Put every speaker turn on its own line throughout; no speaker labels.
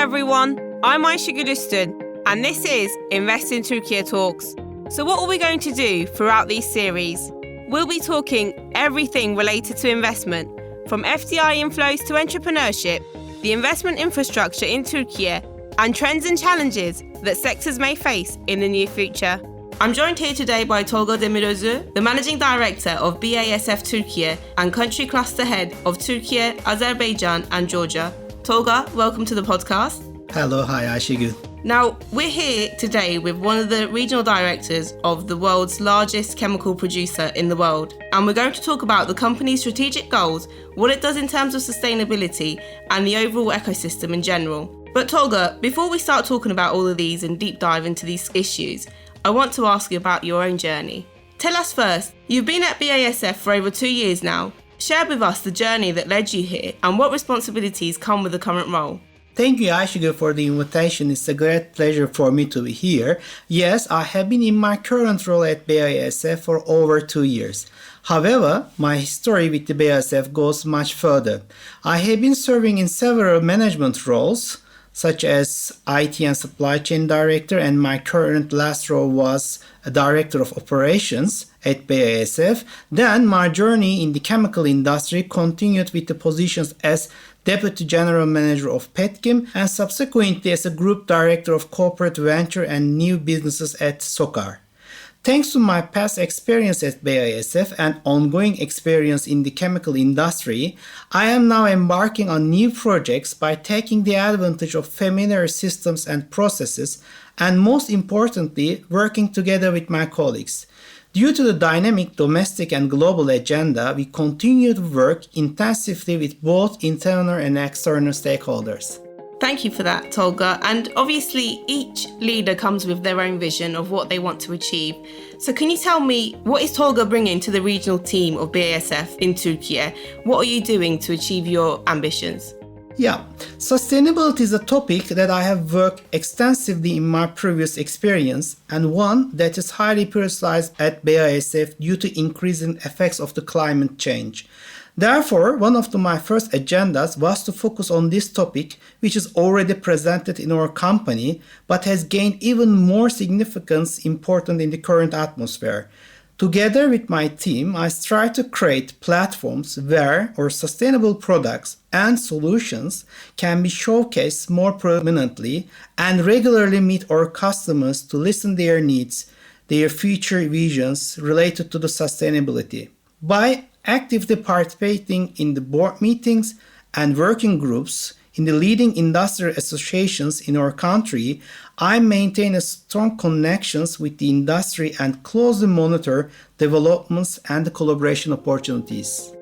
everyone, I'm Ayşegül Üstün, and this is Invest in Turkey Talks. So what are we going to do throughout these series? We'll be talking everything related to investment, from FDI inflows to entrepreneurship, the investment infrastructure in Turkey, and trends and challenges that sectors may face in the near future. I'm joined here today by Tolga Demirözü, the Managing Director of BASF Türkiye and Country Cluster Head of Turkey, Azerbaijan and Georgia. Tolga, welcome to the podcast.
Hello, hi Ayşegül.
Now, we're here today with one of the regional directors of the world's largest chemical producer in the world, and we're going to talk about the company's strategic goals, what it does in terms of sustainability, and the overall ecosystem in general. But Tolga, before we start talking about all of these and deep dive into these issues, I want to ask you about your own journey. Tell us first, you've been at BASF for over 2 years now. Share with us the journey that led you here and what responsibilities come with the current role.
Thank you, Ayşegül, for the invitation. It's a great pleasure for me to be here. Yes, I have been in my current role at BASF for over 2 years. However, my history with the BASF goes much further. I have been serving in several management roles, such as IT and Supply Chain Director, and my current last role was a Director of Operations at BASF. Then my journey in the chemical industry continued with the positions as Deputy General Manager of Petchem and subsequently as a Group Director of Corporate Venture and New Businesses at SOCAR. Thanks to my past experience at BASF and ongoing experience in the chemical industry, I am now embarking on new projects by taking the advantage of familiar systems and processes and, most importantly, working together with my colleagues. Due to the dynamic domestic and global agenda, we continue to work intensively with both internal and external stakeholders.
Thank you for that, Tolga. And obviously, each leader comes with their own vision of what they want to achieve. So can you tell me, what is Tolga bringing to the regional team of BASF in Turkey? What are you doing to achieve your ambitions?
Yeah, sustainability is a topic that I have worked extensively in my previous experience and one that is highly prioritized at BASF due to increasing effects of the climate change. Therefore, one of my first agendas was to focus on this topic, which is already presented in our company, but has gained even more significance important in the current atmosphere. Together with my team, I strive to create platforms where our sustainable products and solutions can be showcased more prominently and regularly meet our customers to listen to their needs, their future visions related to the sustainability. By actively participating in the board meetings and working groups in the leading industrial associations in our country, I maintain a strong connections with the industry and closely monitor developments and collaboration opportunities.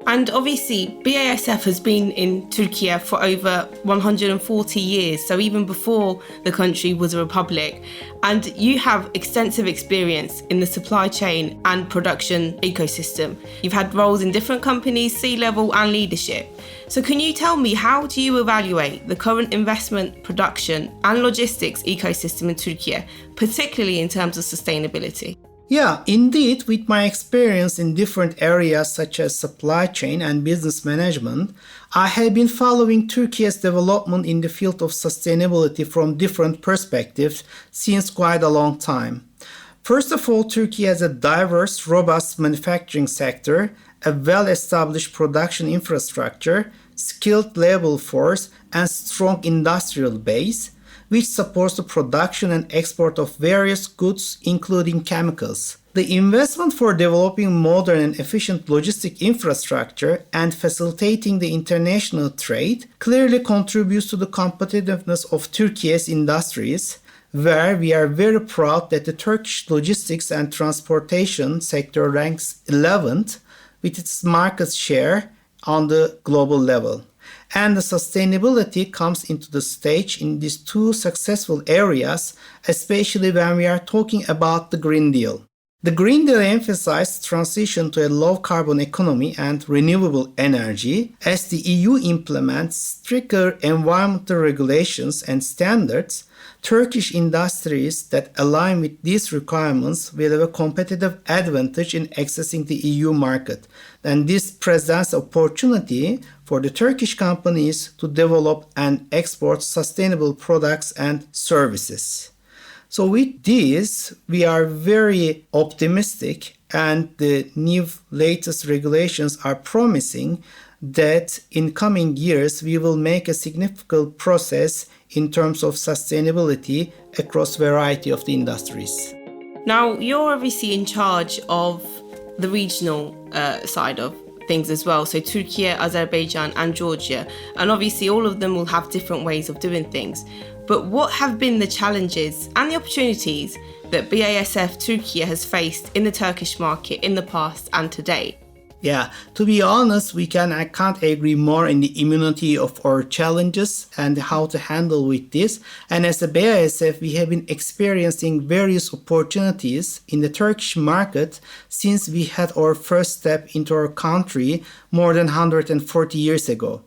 And obviously, BASF has been in Turkey for over 140 years, so even before the country was a republic. And you have extensive experience in the supply chain and production ecosystem. You've had roles in different companies, C-level and leadership. So can you tell me, how do you evaluate the current investment, production and logistics ecosystem in Turkey, particularly in terms of sustainability?
Yeah, indeed, with my experience in different areas such as supply chain and business management, I have been following Turkey's development in the field of sustainability from different perspectives since quite a long time. First of all, Turkey has a diverse, robust manufacturing sector, a well-established production infrastructure, skilled labor force, and strong industrial base, which supports the production and export of various goods, including chemicals. The investment for developing modern and efficient logistic infrastructure and facilitating the international trade clearly contributes to the competitiveness of Turkey's industries, where we are very proud that the Turkish logistics and transportation sector ranks 11th with its market share on the global level. And the sustainability comes into the stage in these two successful areas, especially when we are talking about the Green Deal. The Green Deal emphasized transition to a low-carbon economy and renewable energy as the EU implements stricter environmental regulations and standards. Turkish industries that align with these requirements will have a competitive advantage in accessing the EU market. And this presents opportunity for the Turkish companies to develop and export sustainable products and services. So with this, we are very optimistic, and the new latest regulations are promising that in coming years we will make a significant progress in terms of sustainability across variety of the industries.
Now, you're obviously in charge of the regional side of things as well. So Turkey, Azerbaijan and Georgia. And obviously all of them will have different ways of doing things. But what have been the challenges and the opportunities that BASF Türkiye has faced in the Turkish market in the past and today?
Yeah, to be honest, I can't agree more in the immunity of our challenges and how to handle with this. And as a BASF, we have been experiencing various opportunities in the Turkish market since we had our first step into our country more than 140 years ago.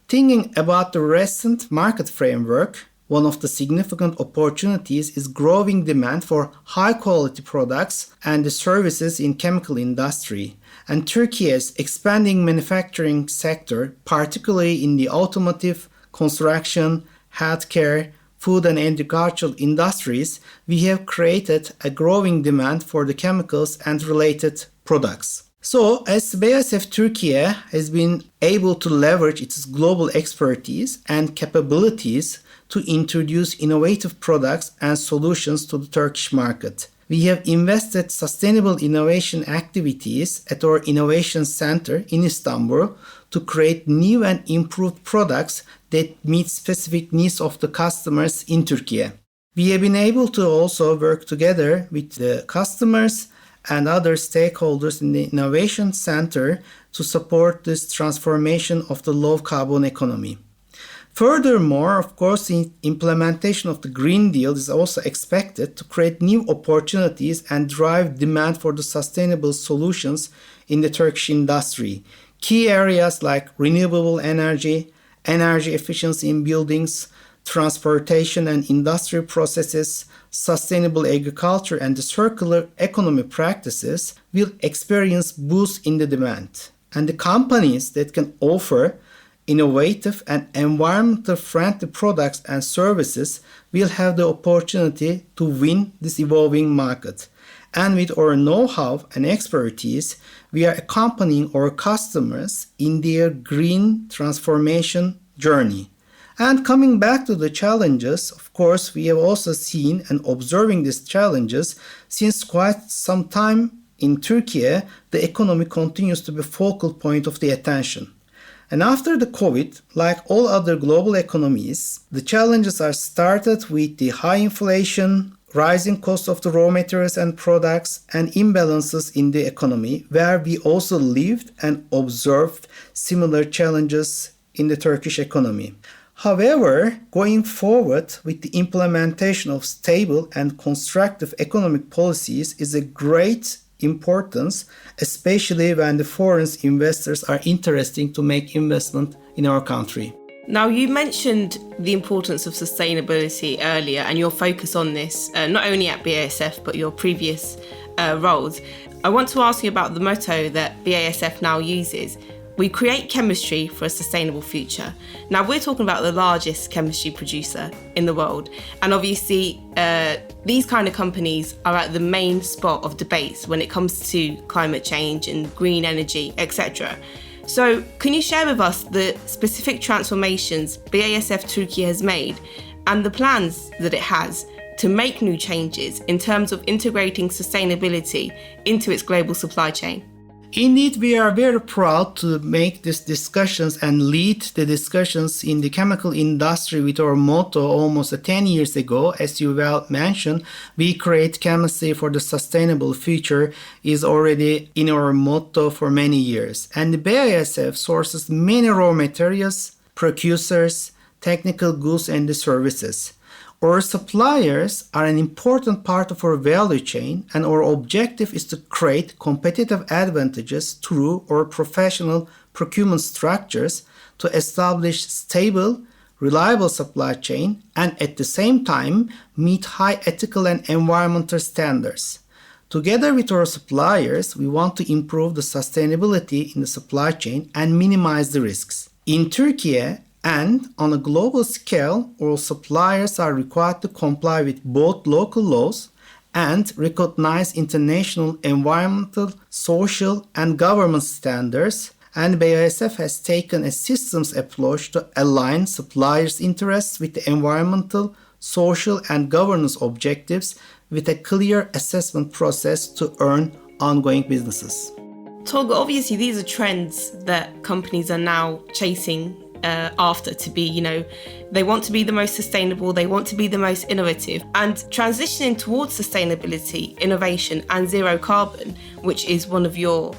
Thinking about the recent market framework, one of the significant opportunities is growing demand for high-quality products and services in chemical industry. And Turkey's expanding manufacturing sector, particularly in the automotive, construction, healthcare, food and agricultural industries, we have created a growing demand for the chemicals and related products. So, as BASF Türkiye has been able to leverage its global expertise and capabilities to introduce innovative products and solutions to the Turkish market. We have invested sustainable innovation activities at our innovation center in Istanbul to create new and improved products that meet specific needs of the customers in Turkey. We have been able to also work together with the customers and other stakeholders in the innovation center to support this transformation of the low carbon economy. Furthermore, of course, the implementation of the Green Deal is also expected to create new opportunities and drive demand for the sustainable solutions in the Turkish industry. Key areas like renewable energy, energy efficiency in buildings, transportation and industrial processes, sustainable agriculture and the circular economy practices will experience boost in the demand. And the companies that can offer innovative and environmental friendly products and services will have the opportunity to win this evolving market. And with our know-how and expertise, we are accompanying our customers in their green transformation journey. And coming back to the challenges, of course, we have also seen and observing these challenges since quite some time in Turkey, the economy continues to be focal point of the attention. And after the COVID, like all other global economies, the challenges are started with the high inflation, rising cost of the raw materials and products, and imbalances in the economy, where we also lived and observed similar challenges in the Turkish economy. However, going forward with the implementation of stable and constructive economic policies is a great importance, especially when the foreign investors are interested to make investment in our country.
Now, you mentioned the importance of sustainability earlier and your focus on this, not only at BASF, but your previous roles. I want to ask you about the motto that BASF now uses. We create chemistry for a sustainable future. Now, we're talking about the largest chemistry producer in the world. And obviously, these kind of companies are at the main spot of debates when it comes to climate change and green energy, etc. So can you share with us the specific transformations BASF Türkiye has made and the plans that it has to make new changes in terms of integrating sustainability into its global supply chain?
Indeed, we are very proud to make these discussions and lead the discussions in the chemical industry with our motto almost 10 years ago. As you well mentioned, we create chemistry for the sustainable future is already in our motto for many years. And the BASF sources many raw materials, precursors, technical goods and the services. Our suppliers are an important part of our value chain, and our objective is to create competitive advantages through our professional procurement structures to establish stable, reliable supply chain and at the same time meet high ethical and environmental standards. Together with our suppliers, we want to improve the sustainability in the supply chain and minimize the risks. In Turkey and on a global scale, all suppliers are required to comply with both local laws and recognize international environmental, social, and governance standards, and BASF has taken a systems approach to align suppliers' interests with the environmental, social, and governance objectives with a clear assessment process to earn ongoing businesses.
Tolga, obviously these are trends that companies are now chasing after to be, they want to be the most sustainable, they want to be the most innovative, and transitioning towards sustainability, innovation, and zero carbon, which is one of your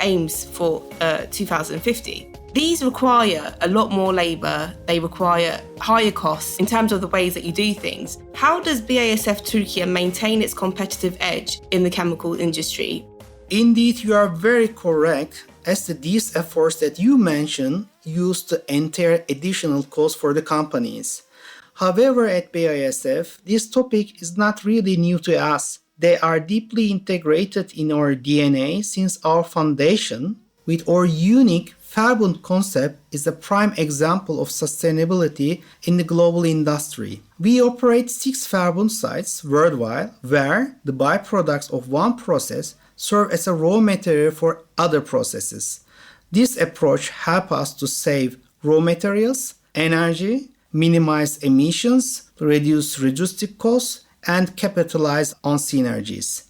aims for 2050. These require a lot more labour, they require higher costs in terms of the ways that you do things. How does BASF Türkiye maintain its competitive edge in the chemical industry?
Indeed, you are very correct, as these efforts that you mentioned used to entail additional costs for the companies. However, at BASF, this topic is not really new to us. They are deeply integrated in our DNA since our foundation, with our unique Verbund concept is a prime example of sustainability in the global industry. We operate 6 Verbund sites worldwide where the byproducts of one process serve as a raw material for other processes. This approach helps us to save raw materials, energy, minimize emissions, reduce logistic costs, and capitalize on synergies.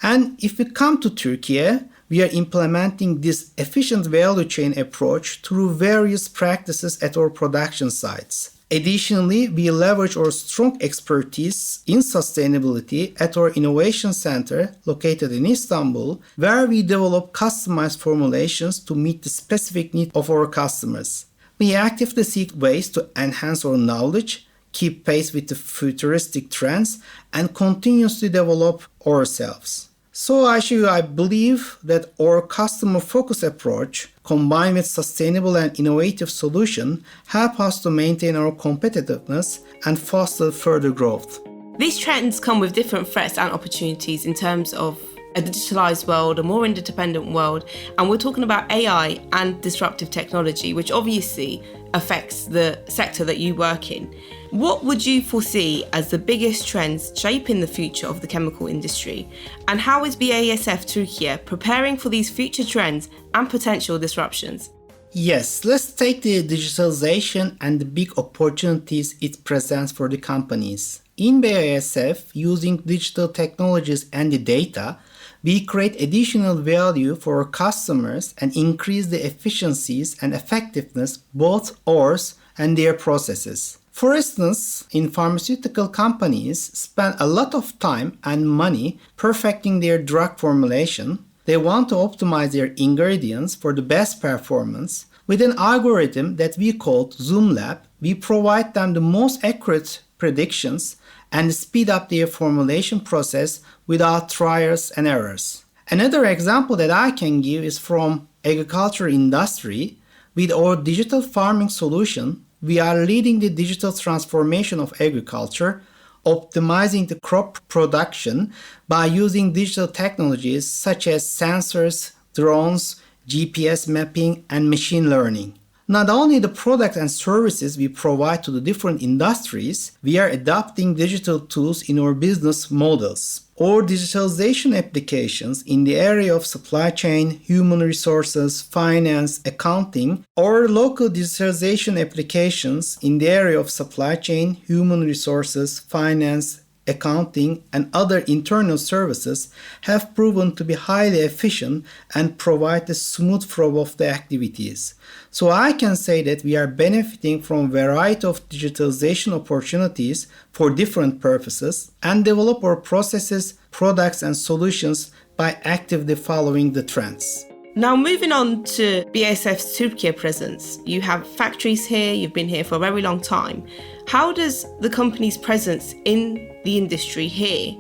And if we come to Turkey, we are implementing this efficient value chain approach through various practices at our production sites. Additionally, we leverage our strong expertise in sustainability at our innovation center located in Istanbul, where we develop customized formulations to meet the specific needs of our customers. We actively seek ways to enhance our knowledge, keep pace with the futuristic trends, and continuously develop ourselves. So Ayşe, I believe that our customer-focused approach, combined with sustainable and innovative solutions, help us to maintain our competitiveness and foster further growth.
These trends come with different threats and opportunities in terms of a digitalized world, a more interdependent world, and we're talking about AI and disruptive technology, which obviously affects the sector that you work in. What would you foresee as the biggest trends shaping the future of the chemical industry? And how is BASF Türkiye preparing for these future trends and potential disruptions?
Yes, let's take the digitalization and the big opportunities it presents for the companies. In BASF, using digital technologies and the data, we create additional value for our customers and increase the efficiencies and effectiveness both ours and their processes. For instance, in pharmaceutical companies spend a lot of time and money perfecting their drug formulation. They want to optimize their ingredients for the best performance. With an algorithm that we call Zoom Lab, we provide them the most accurate predictions and speed up their formulation process without trials and errors. Another example that I can give is from agriculture industry. With our digital farming solution, we are leading the digital transformation of agriculture, optimizing the crop production by using digital technologies such as sensors, drones, GPS mapping, and machine learning. Not only the products and services we provide to the different industries, we are adopting digital tools in our business models. Our digitalization applications in the area of supply chain, human resources, finance, accounting, or local digitalization applications in the area of supply chain, human resources, finance, accounting, and other internal services have proven to be highly efficient and provide a smooth flow of the activities. So I can say that we are benefiting from a variety of digitalization opportunities for different purposes and develop our processes, products, and solutions by actively following the trends.
Now, moving on to BASF's Türkiye presence. You have factories here, you've been here for a very long time. How does the company's presence in the industry here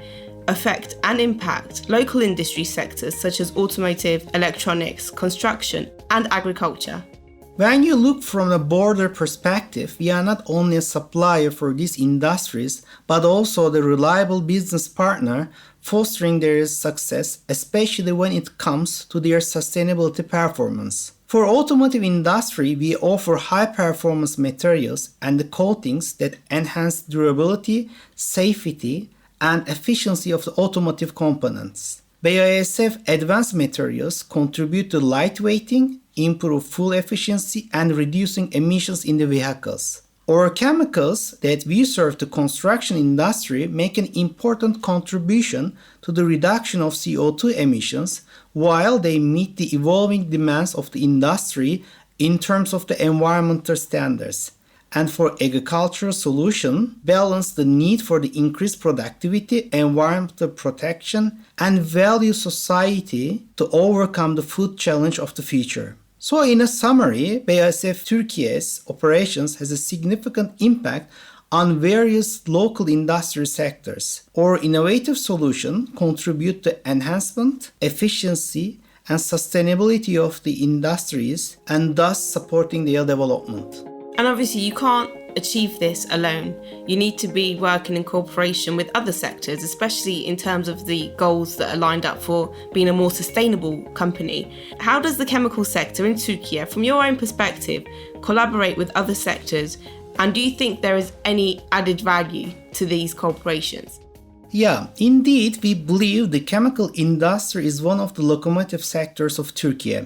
affect and impact local industry sectors such as automotive, electronics, construction, and agriculture?
When you look from a broader perspective, we are not only a supplier for these industries, but also the reliable business partner fostering their success, especially when it comes to their sustainability performance. For automotive industry, we offer high-performance materials and the coatings that enhance durability, safety, and efficiency of the automotive components. BASF advanced materials contribute to lightweighting, improve fuel efficiency, and reducing emissions in the vehicles. Our chemicals that we serve the construction industry make an important contribution to the reduction of CO2 emissions while they meet the evolving demands of the industry in terms of the environmental standards. And for agricultural solution, balance the need for the increased productivity, environmental protection, and value society to overcome the food challenge of the future. So in a summary, BASF Türkiye's operations has a significant impact on various local industry sectors. Our innovative solutions contribute to enhancement, efficiency, and sustainability of the industries and thus supporting their development.
And obviously you can't achieve this alone. You need to be working in cooperation with other sectors, especially in terms of the goals that are lined up for being a more sustainable company. How does the chemical sector in Turkey, from your own perspective, collaborate with other sectors? And do you think there is any added value to these corporations?
Yeah, indeed, we believe the chemical industry is one of the locomotive sectors of Turkey.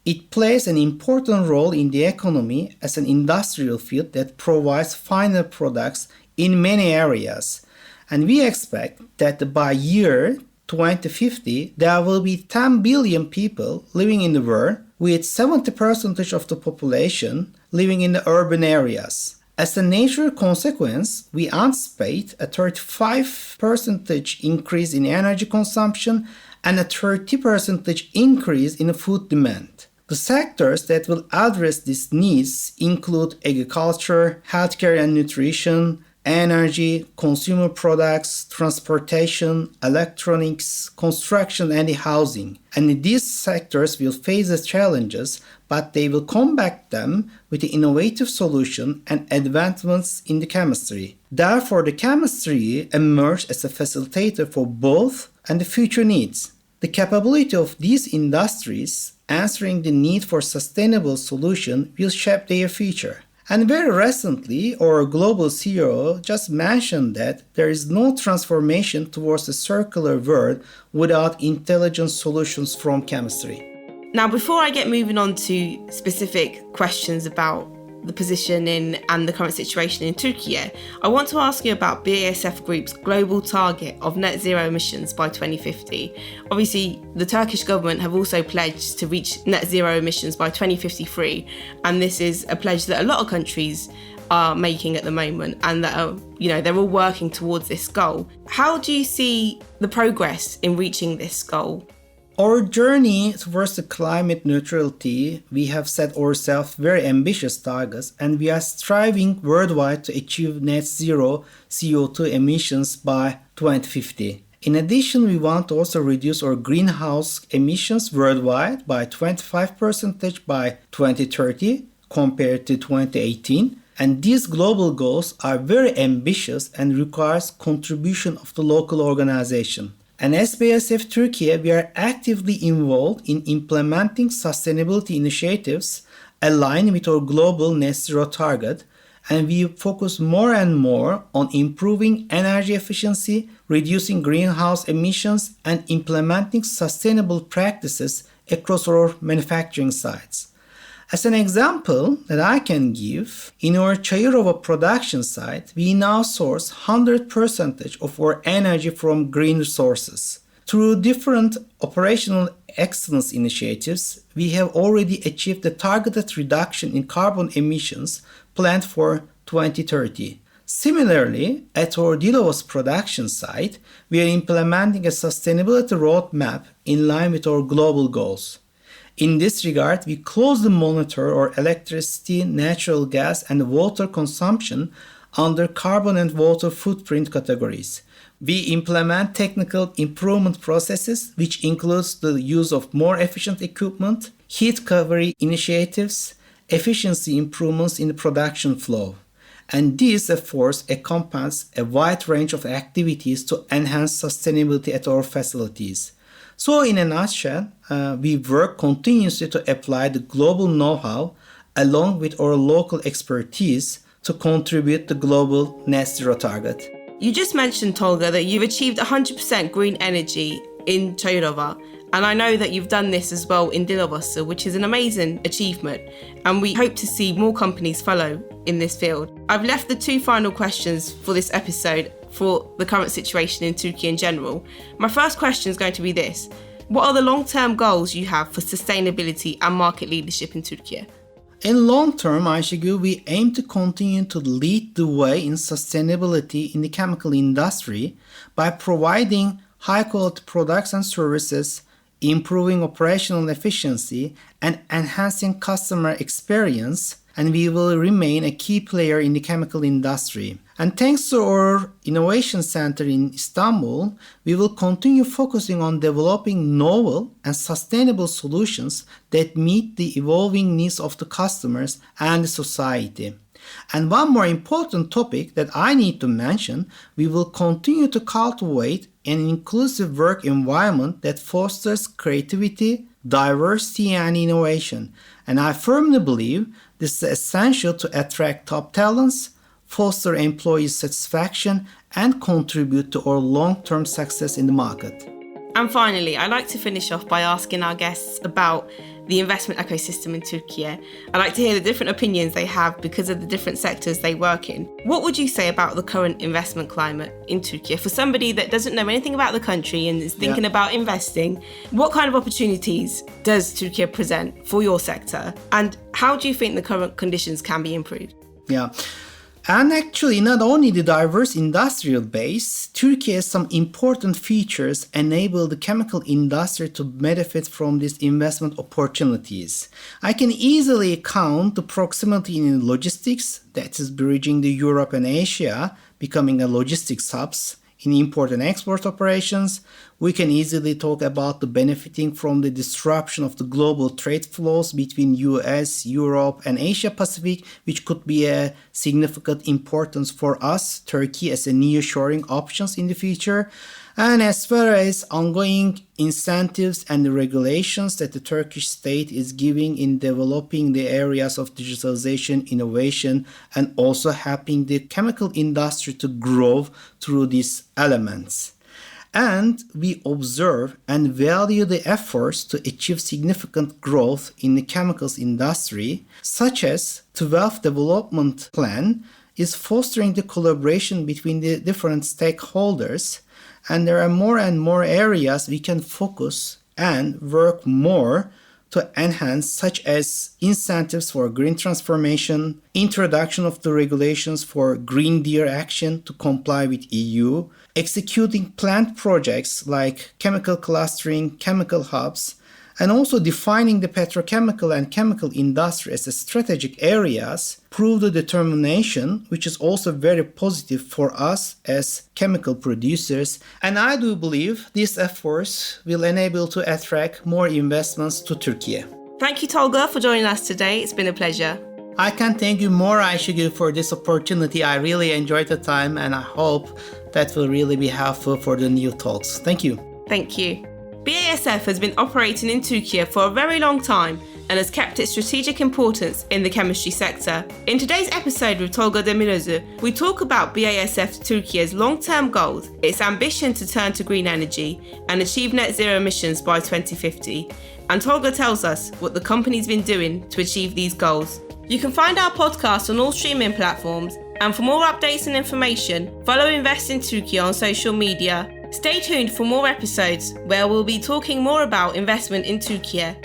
It plays an important role in the economy as an industrial field that provides final products in many areas. And we expect that by year 2050, there will be 10 billion people living in the world, with 70% of the population living in the urban areas. As a natural consequence, we anticipate a 35% increase in energy consumption and a 30% increase in food demand. The sectors that will address these needs include agriculture, healthcare and nutrition, energy, consumer products, transportation, electronics, construction and housing. And these sectors will face the challenges, but they will combat them with the innovative solution and advancements in the chemistry. Therefore, the chemistry emerged as a facilitator for both and the future needs. The capability of these industries answering the need for sustainable solutions will shape their future. And very recently, our global CEO just mentioned that there is no transformation towards a circular world without intelligent solutions from chemistry.
Now, before I get moving on to specific questions about the position in and the current situation in Turkey, I want to ask you about BASF Group's global target of net zero emissions by 2050. Obviously, the Turkish government have also pledged to reach net zero emissions by 2053, and this is a pledge that a lot of countries are making at the moment, and that are, they're all working towards this goal. How do you see the progress in reaching this goal?
Our journey towards the climate neutrality, we have set ourselves very ambitious targets, and we are striving worldwide to achieve net zero CO2 emissions by 2050. In addition, we want to also reduce our greenhouse emissions worldwide by 25% by 2030 compared to 2018. And these global goals are very ambitious and requires contribution of the local organization. And as BASF Türkiye, we are actively involved in implementing sustainability initiatives aligned with our global net zero target, and we focus more and more on improving energy efficiency, reducing greenhouse emissions, and implementing sustainable practices across our manufacturing sites. As an example that I can give, in our Çayırova production site, we now source 100% of our energy from green sources. Through different operational excellence initiatives, we have already achieved the targeted reduction in carbon emissions planned for 2030. Similarly, at our Dilovos production site, we are implementing a sustainability roadmap in line with our global goals. In this regard, we closely monitor our electricity, natural gas, and water consumption under carbon and water footprint categories. We implement technical improvement processes, which includes the use of more efficient equipment, heat recovery initiatives, efficiency improvements in the production flow. And these efforts encompass a wide range of activities to enhance sustainability at our facilities. So in a nutshell, we work continuously to apply the global know-how along with our local expertise to contribute to global net zero target.
You just mentioned, Tolga, that you've achieved 100% green energy in Çayırova, and I know that you've done this as well in Dilovası, which is an amazing achievement, and we hope to see more companies follow in this field. I've left the two final questions for this episode for the current situation in Turkey in general. My first question is going to be this: what are the long-term goals you have for sustainability and market leadership in Turkey?
In long term, Ayşegül, we aim to continue to lead the way in sustainability in the chemical industry by providing high-quality products and services, improving operational efficiency, and enhancing customer experience, and we will remain a key player in the chemical industry. And thanks to our innovation center in Istanbul, we will continue focusing on developing novel and sustainable solutions that meet the evolving needs of the customers and the society. And one more important topic that I need to mention, we will continue to cultivate an inclusive work environment that fosters creativity, diversity, and innovation. And I firmly believe this is essential to attract top talents, foster employee satisfaction, and contribute to our long-term success in the market.
And finally, I'd like to finish off by asking our guests about the investment ecosystem in Turkey. I'd like to hear the different opinions they have because of the different sectors they work in. What would you say about the current investment climate in Turkey? For somebody that doesn't know anything about the country and is thinking about investing, what kind of opportunities does Turkey present for your sector? And how do you think the current conditions can be improved?
Yeah. And actually, not only the diverse industrial base, Turkey has some important features enable the chemical industry to benefit from these investment opportunities. I can easily count the proximity in logistics, that is bridging the Europe and Asia, becoming a logistics hubs in import and export operations. We can easily talk about the benefiting from the disruption of the global trade flows between US, Europe, and Asia Pacific, which could be a significant importance for us, Turkey, as a nearshoring options in the future. And as far as ongoing incentives and the regulations that the Turkish state is giving in developing the areas of digitalization, innovation, and also helping the chemical industry to grow through these elements. And we observe and value the efforts to achieve significant growth in the chemicals industry, such as 12th Development Plan is fostering the collaboration between the different stakeholders. And there are more and more areas we can focus and work more to enhance, such as incentives for green transformation, introduction of the regulations for Green Deal action to comply with EU, executing planned projects like chemical clustering, chemical hubs, and also defining the petrochemical and chemical industry as strategic areas prove the determination, which is also very positive for us as chemical producers. And I do believe these efforts will enable to attract more investments to Turkey.
Thank you, Tolga, for joining us today. It's been a pleasure.
I can't thank you more, Ayşegül, for this opportunity. I really enjoyed the time, and I hope that will really be helpful for the new talks. Thank you.
Thank you. BASF has been operating in Turkey for a very long time and has kept its strategic importance in the chemistry sector. In today's episode with Tolga Demirözü, we talk about BASF Türkiye's long-term goals, its ambition to turn to green energy and achieve net zero emissions by 2050. And Tolga tells us what the company's been doing to achieve these goals. You can find our podcast on all streaming platforms, and for more updates and information, follow Invest in Turkey on social media. Stay tuned for more episodes where we'll be talking more about investment in Turkey.